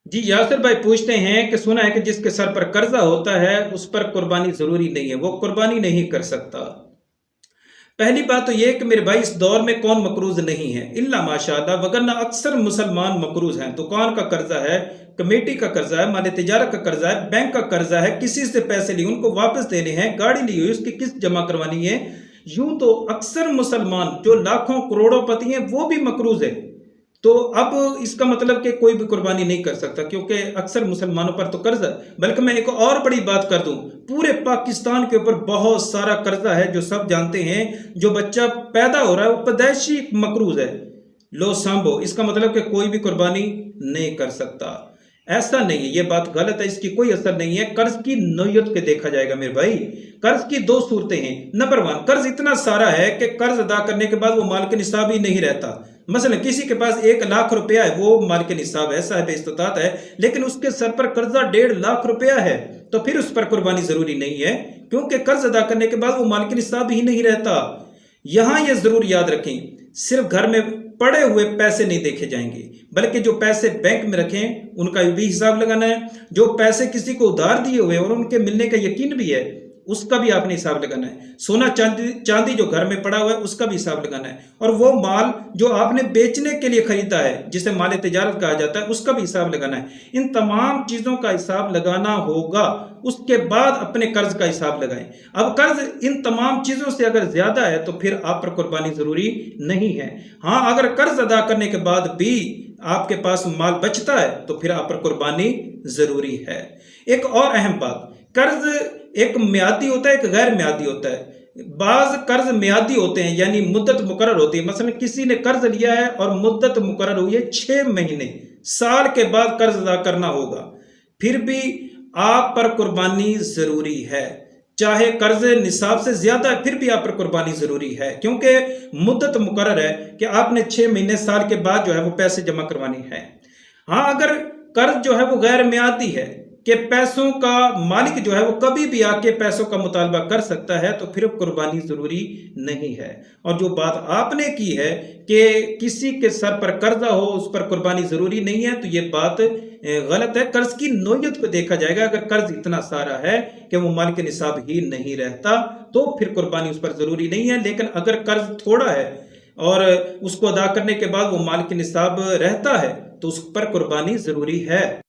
जी यासिर भाई पूछते हैं कि सुना है कि जिसके सर पर कर्जा होता है उस पर कुर्बानी जरूरी नहीं है, वो कुर्बानी नहीं कर सकता। पहली बात तो ये कि मेरे भाई इस दौर में कौन मकरूज नहीं है, इल्ला माशाअल्लाह, वगरना अक्सर मुसलमान मकरूज हैं। दुकान का कर्जा है, कमेटी का कर्जा है, माल तिजारत का कर्जा है, बैंक का कर्जा है, किसी से पैसे लिए उनको वापस देने हैं, गाड़ी ली हुई उसकी किस्त जमा करवानी है। यूं तो अक्सर मुसलमान जो लाखों करोड़ों पति हैं वो भी मकरूज है। तो अब इसका मतलब कि कोई भी कुर्बानी नहीं कर सकता, क्योंकि अक्सर मुसलमानों पर तो कर्जा है। बल्कि मैं एक और बड़ी बात कर दूं, पूरे पाकिस्तान के ऊपर बहुत सारा कर्जा है जो सब जानते हैं। जो बच्चा पैदा हो रहा है वो पैदाइशी मकरूज है, लो सांभो, इसका मतलब कि कोई भी कुर्बानी नहीं कर सकता। ऐसा नहीं है, ये बात गलत है, इसकी कोई असर नहीं है। कर्ज की नोयत के देखा जाएगा मेरे भाई। कर्ज की दो सूरतें हैं। नंबर वन, कर्ज इतना सारा है कि कर्ज अदा करने के बाद वो माल के निसाब ही नहीं रहता। मसलन किसी के पास 1 लाख रुपया है, वो माल के निसाब है, साहिब इस्तात है, लेकिन उसके सर पर कर्जा 1.5 लाख रुपया है, तो फिर उस पर कुर्बानी जरूरी नहीं है, क्योंकि कर्ज अदा करने के बाद वो माल के निसाब ही नहीं रहता। यहां ये जरूर याद रखें, सिर्फ घर में पड़े हुए पैसे नहीं देखे जाएंगे, बल्कि जो पैसे बैंक में रखें उनका भी हिसाब लगाना है। जो पैसे किसी को उधार दिए हुए और उनके मिलने का यकीन भी है, उसका भी आपने हिसाब लगाना है। सोना चांदी जो घर में पड़ा हुआ है उसका भी हिसाब लगाना है। और वो माल जो आपने बेचने के लिए खरीदा है, जिसे माल तिजारत कहा जाता है, उसका भी हिसाब लगाना है। इन तमाम चीजों का हिसाब लगाना होगा, उसके बाद अपने कर्ज का हिसाब लगाएं। अब कर्ज इन तमाम चीजों से अगर ज्यादा है तो फिर आप पर कुर्बानी जरूरी नहीं है। हाँ, अगर कर्ज अदा करने के बाद भी आपके पास माल बचता है तो फिर आप पर कुर्बानी जरूरी है। एक और अहम बात, कर्ज एक म्यादी होता है, एक गैर म्यादी होता है। बाज कर्ज म्यादी होते हैं, यानी मुद्दत मुकर्रर होती है। मसलन किसी ने कर्ज लिया है और मुद्दत मुकर्रर हुई है 6 महीने, साल के बाद कर्ज अदा करना होगा, फिर भी आप पर कुर्बानी जरूरी है। चाहे कर्ज निसाब से ज्यादा है फिर भी आप पर कुर्बानी जरूरी है, क्योंकि मुद्दत मुकर्रर है कि आपने 6 महीने साल के बाद जो है वो पैसे जमा करवाने हैं। हाँ, अगर कर्ज जो है वो गैर म्यादी है कि पैसों का मालिक जो है वो कभी भी आके पैसों का मुतालबा कर सकता है, तो फिर कुर्बानी जरूरी नहीं है। और जो बात आपने की है कि किसी के सर पर कर्जा हो उस पर कुर्बानी जरूरी नहीं है, तो ये बात गलत है। कर्ज की नोयत को देखा जाएगा। अगर कर्ज इतना सारा है कि वो माल के निसाब ही नहीं रहता तो फिर कुर्बानी उस पर जरूरी नहीं है। लेकिन अगर कर्ज थोड़ा है और उसको अदा करने के बाद वो माल के निसाब रहता है तो उस पर कुर्बानी जरूरी है।